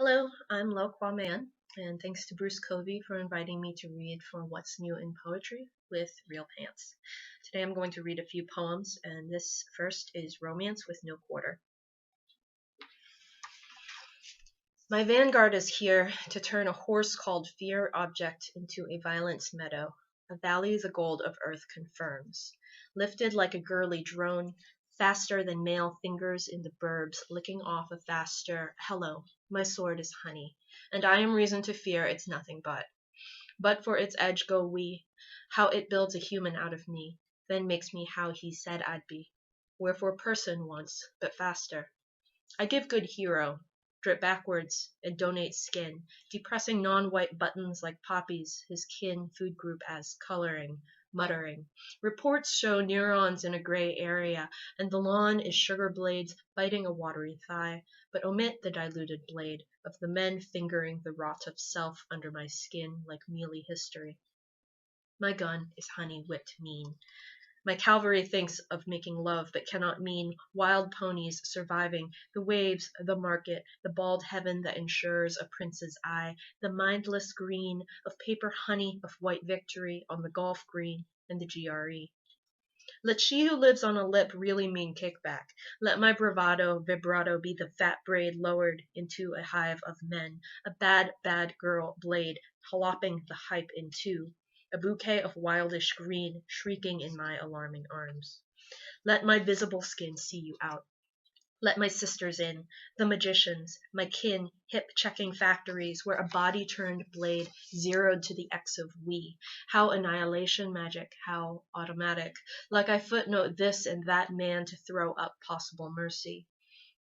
Hello, I'm Kwa Mei, and thanks to Bruce Covey for inviting me to read for What's New in Poetry with Real Pants. Today I'm going to read a few poems, and this first is Romance with No Quarter. My vanguard is here to turn a horse called fear object into a violence meadow, a valley the gold of earth confirms, lifted like a girly drone, faster than male fingers in the burbs, licking off a faster hello. My sword is honey, and I am reason to fear it's nothing but. But for its edge go we, how it builds a human out of me, then makes me how he said I'd be. Wherefore person once, but faster. I give good hero, drip backwards, and donate skin, depressing non-white buttons like poppies, his kin food group as coloring, muttering. Reports show neurons in a gray area, and the lawn is sugar blades biting a watery thigh, but omit the diluted blade of the men fingering the rot of self under my skin like mealy history. My gun is honey whipped mean. My cavalry thinks of making love, but cannot mean wild ponies surviving, the waves, the market, the bald heaven that ensures a prince's eye, the mindless green of paper honey of white victory on the golf green and the GRE. Let she who lives on a lip really mean kickback. Let my bravado vibrato be the fat braid lowered into a hive of men, a bad, bad girl blade lopping the hype in two, a bouquet of wildish green shrieking in my alarming arms. Let my visible skin see you out. Let my sisters in, the magicians, my kin, hip-checking factories where a body-turned blade zeroed to the X of we. How annihilation magic, how automatic. Like I footnote this and that man to throw up possible mercy.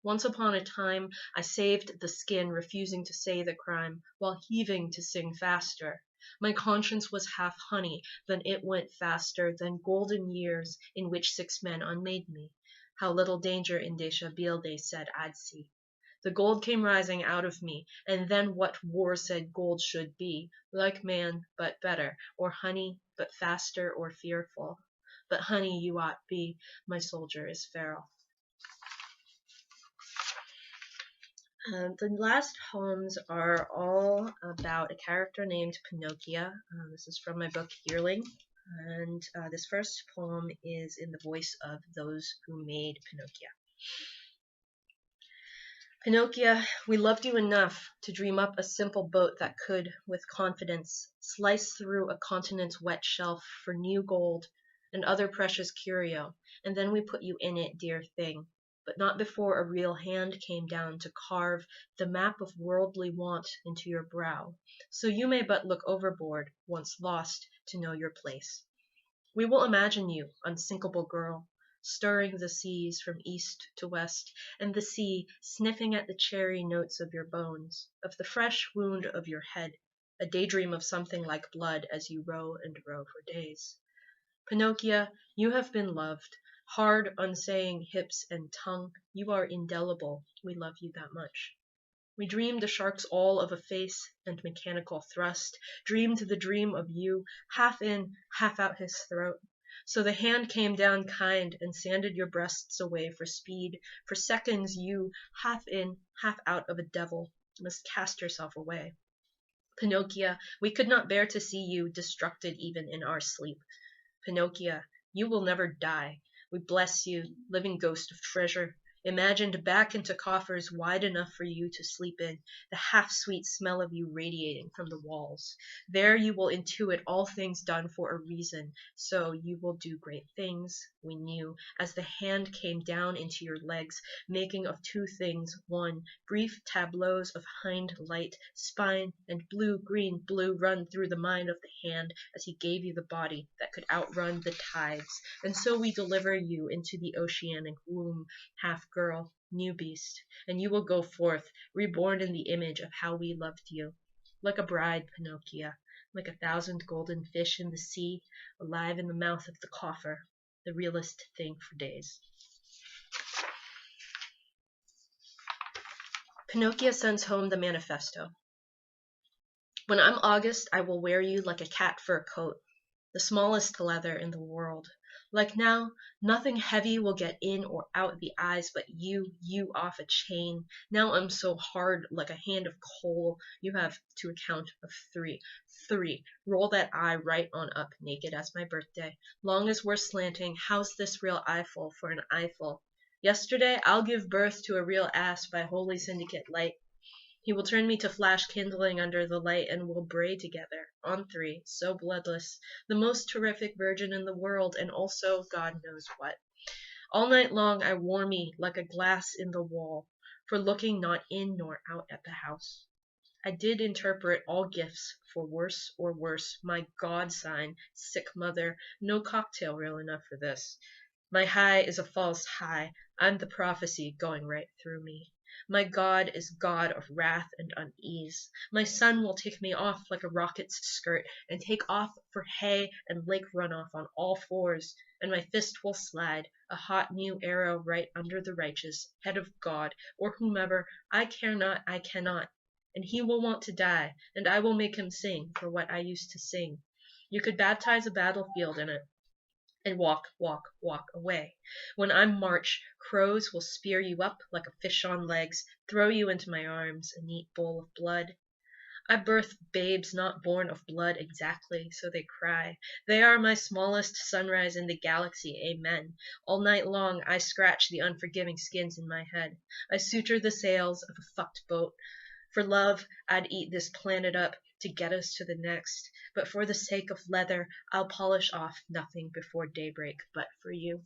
Once upon a time, I saved the skin, refusing to say the crime, while heaving to sing faster. My conscience was half honey, then it went faster than golden years in which 6 men unmade me. How little danger in Deshabille they said I'd see. The gold came rising out of me, and then what war said gold should be, like man, but better, or honey, but faster or fearful. But honey you ought be, my soldier is feral. The last poems are all about a character named Pinocchio. This is from my book Yearling, and this first poem is in the voice of those who made Pinocchio. Pinocchio, we loved you enough to dream up a simple boat that could, with confidence, slice through a continent's wet shelf for new gold and other precious curio, and then we put you in it, dear thing, but not before a real hand came down to carve the map of worldly want into your brow, so you may but look overboard, once lost, to know your place. We will imagine you, unsinkable girl, stirring the seas from east to west, and the sea sniffing at the cherry notes of your bones, of the fresh wound of your head, a daydream of something like blood as you row and row for days. Pinocchio, you have been loved. Hard, unsaying hips and tongue, you are indelible. We love you that much. We dreamed the shark's all of a face and mechanical thrust, dreamed the dream of you, half in, half out his throat. So the hand came down kind and sanded your breasts away for speed. For seconds you, half in, half out of a devil, must cast yourself away. Pinocchio, we could not bear to see you destructed even in our sleep. Pinocchio, you will never die. We bless you, living ghost of treasure, imagined back into coffers wide enough for you to sleep in, the half-sweet smell of you radiating from the walls. There you will intuit all things done for a reason, so you will do great things, we knew, as the hand came down into your legs, making of two things one, brief tableaus of hind light, spine, and blue-green blue run through the mind of the hand as he gave you the body that could outrun the tides. And so we deliver you into the oceanic womb, half girl, new beast, and you will go forth, reborn in the image of how we loved you. Like a bride, Pinocchio, like 1,000 golden fish in the sea, alive in the mouth of the coffer, the realest thing for days. Pinocchio sends home the manifesto. When I'm August, I will wear you like a cat fur coat, the smallest leather in the world, Like now, nothing heavy will get in or out the eyes but you off a chain. Now I'm so hard like a hand of coal. You have to a count of three. Three. Roll that eye right on up, naked as my birthday. Long as we're slanting, how's this real eyeful for an eyeful? Yesterday, I'll give birth to a real ass by holy syndicate light. He will turn me to flash kindling under the light, and we'll bray together, on three, so bloodless, the most terrific virgin in the world, and also God knows what. All night long I warm me like a glass in the wall, for looking not in nor out at the house. I did interpret all gifts for worse or worse. My God sign, sick mother, no cocktail real enough for this. My high is a false high. I'm the prophecy going right through me. My God is God of wrath and unease. My sun will take me off like a rocket's skirt, and take off for hay and lake runoff on all fours, and my fist will slide, a hot new arrow right under the righteous head of God, or whomever, I care not, I cannot. And he will want to die, and I will make him sing for what I used to sing. You could baptize a battlefield in it, and walk, walk, walk away. When I'm march, crows will spear you up like a fish on legs, throw you into my arms, a neat bowl of blood. I birth babes not born of blood exactly, so they cry. They are my smallest sunrise in the galaxy, amen. All night long I scratch the unforgiving skins in my head. I suture the sails of a fucked boat. For love, I'd eat this planet up to get us to the next. But for the sake of leather, I'll polish off nothing before daybreak but for you.